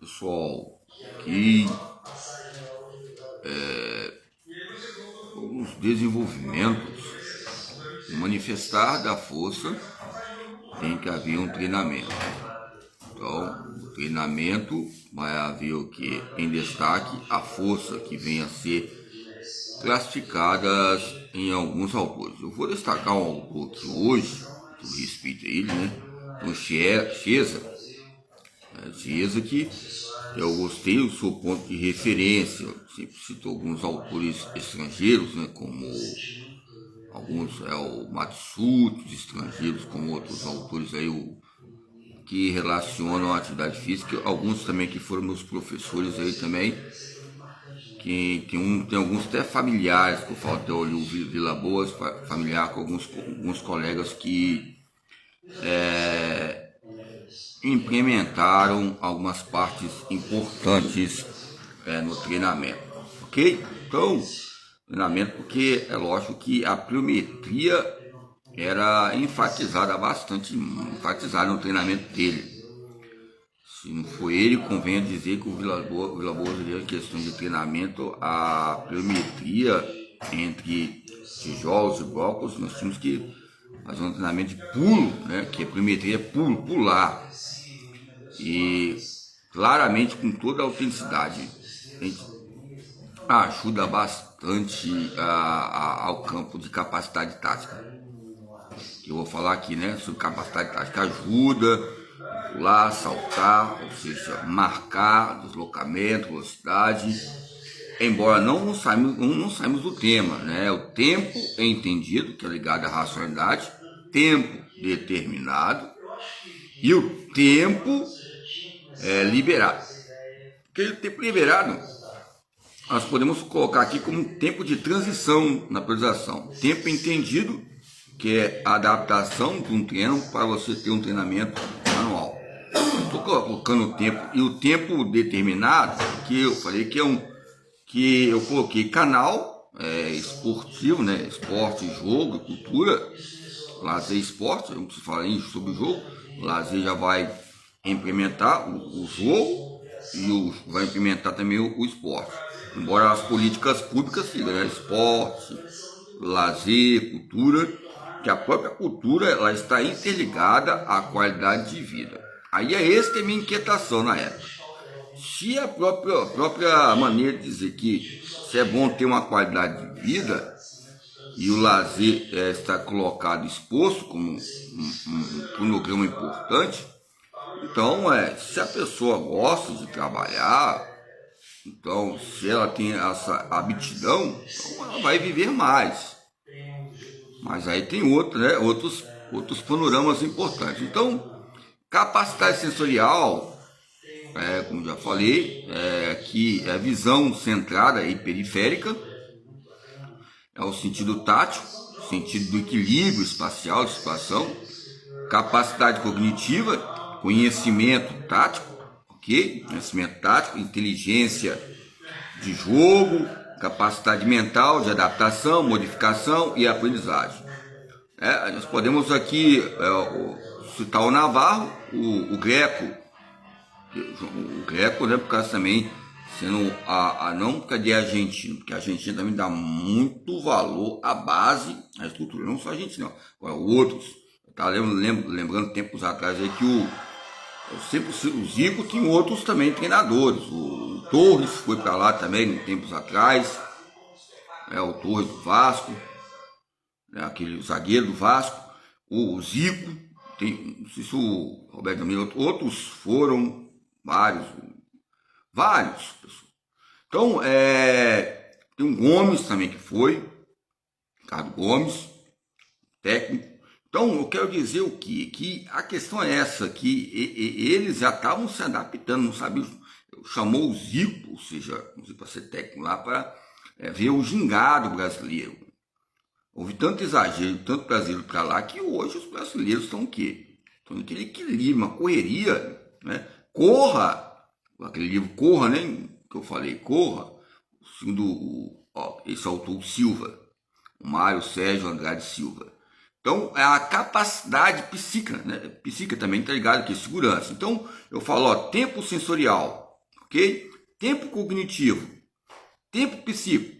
pessoal, aqui os desenvolvimentos, manifestar da força, tem que haver um treinamento. Então, o treinamento vai haver o que? Em destaque, a força que vem a ser classificadas em alguns autores. Eu vou destacar um autor aqui hoje, por respeito a ele, né? O Chiesa, que eu gostei do seu ponto de referência. Eu sempre cito alguns autores estrangeiros, né? Como alguns o Matsuto, estrangeiros, como outros autores aí, que relacionam a atividade física, alguns também que foram meus professores aí também, que tem alguns até familiares, que eu falo até o Vila Boas, familiar com alguns colegas que implementaram algumas partes importantes no treinamento, ok? Então, treinamento, porque é lógico que a pliometria era enfatizada no treinamento dele. Se não foi ele, convém dizer que o Vila Boas, em questão de treinamento, a pliometria entre tijolos e blocos, nós tínhamos que fazer um treinamento de pulo, né? Que a pliometria é pular. E claramente, com toda a autenticidade, ajuda bastante ao campo de capacidade tática. Eu vou falar aqui, né, sobre capacidade tática. Ajuda pular, saltar, ou seja, marcar, deslocamento, velocidade. Embora não saímos do tema, né? O tempo é entendido, que é ligado à racionalidade, tempo determinado e o tempo liberado. Aquele tempo liberado nós podemos colocar aqui como um tempo de transição na priorização. Tempo entendido, que é a adaptação de um treino para você ter um treinamento manual. Estou colocando o tempo, e o tempo determinado, que eu falei que eu coloquei canal esportivo, né? Esporte, jogo, cultura, lazer, esporte. Eu não preciso falar sobre o jogo. O lazer já vai implementar o jogo e vai implementar também o esporte. Embora as políticas públicas sigam, né? Esporte, lazer, cultura, que a própria cultura ela está interligada à qualidade de vida. Aí essa que é a minha inquietação na época. Se a própria maneira de dizer que se é bom ter uma qualidade de vida e o lazer está colocado, exposto como um cronograma importante, então se a pessoa gosta de trabalhar, então se ela tem essa aptidão, então ela vai viver mais. Mas aí tem outros panoramas importantes. Então, capacidade sensorial, como já falei, que é a visão centrada e periférica, é o sentido tátil, sentido do equilíbrio espacial, de situação, capacidade cognitiva, conhecimento tático, ok? Conhecimento tático, inteligência de jogo, capacidade mental de adaptação, modificação e aprendizagem. Nós podemos aqui citar o Navarro, o Greco, né, por causa também sendo não por causa de argentino, porque a Argentina também dá muito valor à base, à estrutura, não só a Argentina, agora outros. Eu estava lembrando tempos atrás aí que o Zico tem outros também treinadores. O Torres foi para lá também tempos atrás, o Torres do Vasco, aquele zagueiro do Vasco, o Zico, não sei se o Roberto Miller, outros foram, vários pessoas. Então, tem o Gomes também que foi, Ricardo Gomes, técnico. Então, eu quero dizer o quê? Que a questão é essa, que eles já estavam se adaptando, não sabiam, chamou o Zico, ou seja, para ser técnico lá, para ver o gingado brasileiro. Houve tanto exagero, tanto brasileiro para lá, que hoje os brasileiros estão o quê? Estão naquele equilíbrio, uma correria, né? Corra, aquele livro Corra, né? Que eu falei, Corra, esse autor Silva, o Mário Sérgio Andrade Silva. Então, é a capacidade psíquica, né? Psíquica também está ligado aqui, segurança. Então, eu falo, tempo sensorial, ok? Tempo cognitivo, tempo psíquico,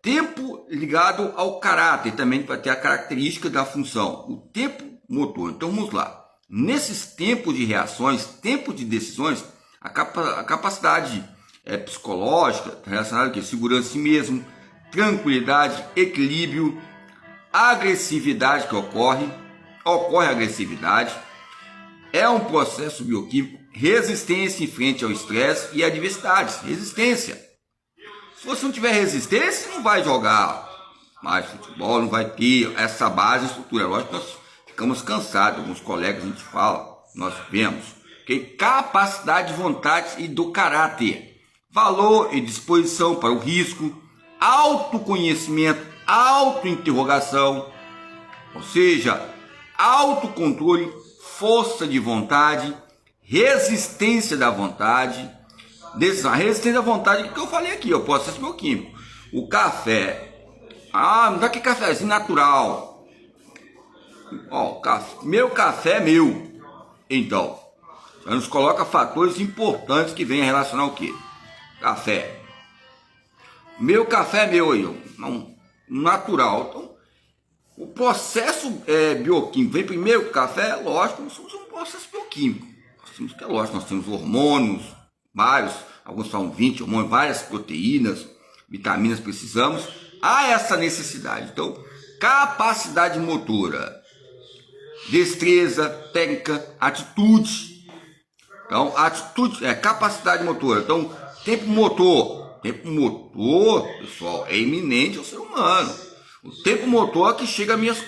tempo ligado ao caráter, também vai ter a característica da função, o tempo motor. Então vamos lá. Nesses tempos de reações, tempos de decisões, a capacidade psicológica está relacionada com segurança em si mesmo, tranquilidade, equilíbrio, agressividade que ocorre agressividade, é um processo bioquímico, resistência em frente ao estresse e adversidades, resistência. Se você não tiver resistência, não vai jogar mais futebol, não vai ter essa base estrutura. Lógico que nós ficamos cansados, alguns colegas a gente fala, nós vemos, okay? Capacidade de vontade e do caráter, valor e disposição para o risco, autoconhecimento, autointerrogação, ou seja, autocontrole, força de vontade, resistência da vontade. A resistência da vontade que eu falei aqui, o processo bioquímico. O café, me dá aquele cafezinho natural. Ó, meu café é meu. Então, já nos coloca fatores importantes que vêm a relacionar o quê? Café. Meu café é meu aí, não, natural. Então, o processo bioquímico vem primeiro o café, lógico, nós somos um processo bioquímico. Nós temos hormônios, vários, alguns são 20 hormônios, várias proteínas, vitaminas precisamos. Há essa necessidade. Então, capacidade motora, destreza, técnica, atitude. Então, atitude é capacidade motora. Então, tempo motor, pessoal, é iminente ao ser humano. O tempo motor é que chega a minhas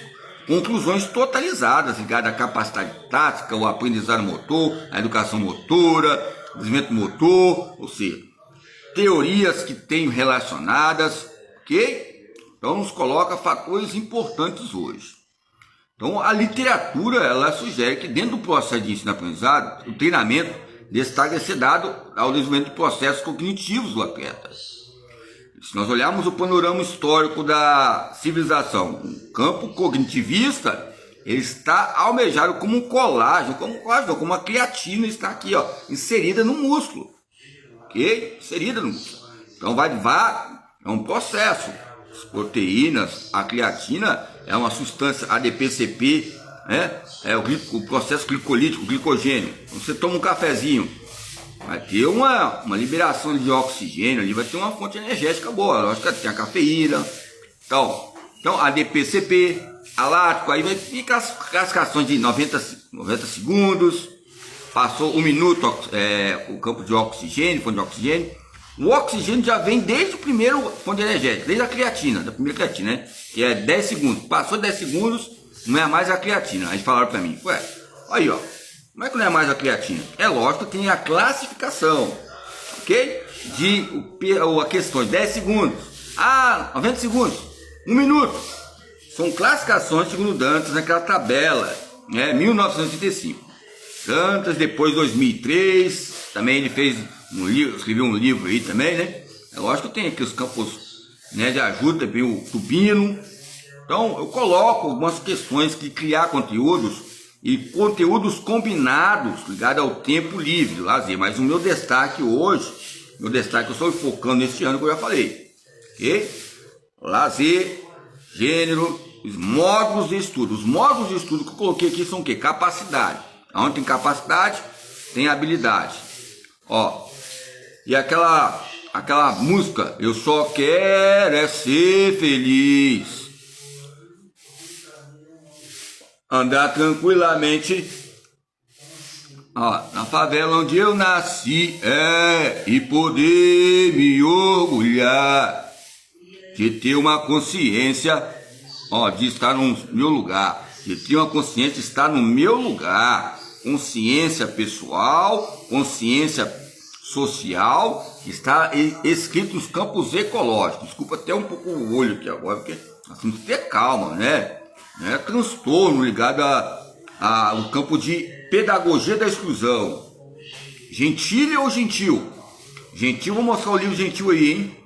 conclusões totalizadas, ligadas à capacidade tática, o aprendizado motor, a educação motora, o desenvolvimento motor, ou seja, teorias que tenho relacionadas, ok? Então, nos coloca fatores importantes hoje. Então, a literatura, ela sugere que dentro do processo de ensino-aprendizado, o treinamento destaque a ser dado ao desenvolvimento de processos cognitivos do atleta. Se nós olharmos o panorama histórico da civilização, o campo cognitivista, ele está almejado como um colágeno, como uma creatina está aqui, ó, inserida no músculo, ok? Inserida no músculo. Então é um processo. As proteínas, a creatina é uma substância ADP-CP, né? É o processo glicolítico, o glicogênio. Você toma um cafezinho, vai ter uma liberação de oxigênio ali, vai ter uma fonte energética boa. Lógico que tem a cafeína, então ADP-CP, alático, aí vai ficar as classificações de 90 segundos, passou um minuto, o campo de oxigênio, fonte de oxigênio. O oxigênio já vem desde o primeiro fonte energética, desde a creatina, da primeira creatina, né? Que é 10 segundos. Passou 10 segundos, não é mais a creatina. Aí falaram para mim, aí ó, como é que não é mais a creatina? É lógico que tem a classificação, ok? A questão de 10 segundos, 90 segundos, 1 minuto. São classificações segundo Dantas naquela tabela, né? 1985. Dantas, depois 2003, também ele fez um livro, escreveu um livro aí também, né? É lógico que tem aqui os campos, né, de ajuda, também o Tubino. Então eu coloco algumas questões que criar conteúdos e conteúdos combinados ligados ao tempo livre, lazer. Mas o meu destaque hoje, eu estou focando neste ano que eu já falei, ok? Lazer, gênero, os módulos de estudo. Os módulos de estudo que eu coloquei aqui são o quê? Capacidade. Onde tem capacidade, tem habilidade. Ó, e aquela música, eu só quero é ser feliz, andar tranquilamente, ó, na favela onde eu nasci, e poder me orgulhar de ter uma consciência, ó, de estar no meu lugar, de ter uma consciência de estar no meu lugar, consciência pessoal, consciência social, está escrito nos campos ecológicos. Desculpa até um pouco o olho aqui agora, porque nós temos que ter calma, né? Não é transtorno ligado ao campo de pedagogia da exclusão. Gentile ou gentil? Gentil, vou mostrar o livro Gentil aí, hein?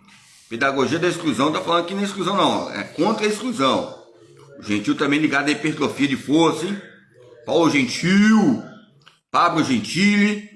Pedagogia da exclusão, tá falando aqui na exclusão não, é contra a exclusão. O Gentil também ligado à hipertrofia de força, hein? Paulo Gentil, Pablo Gentili,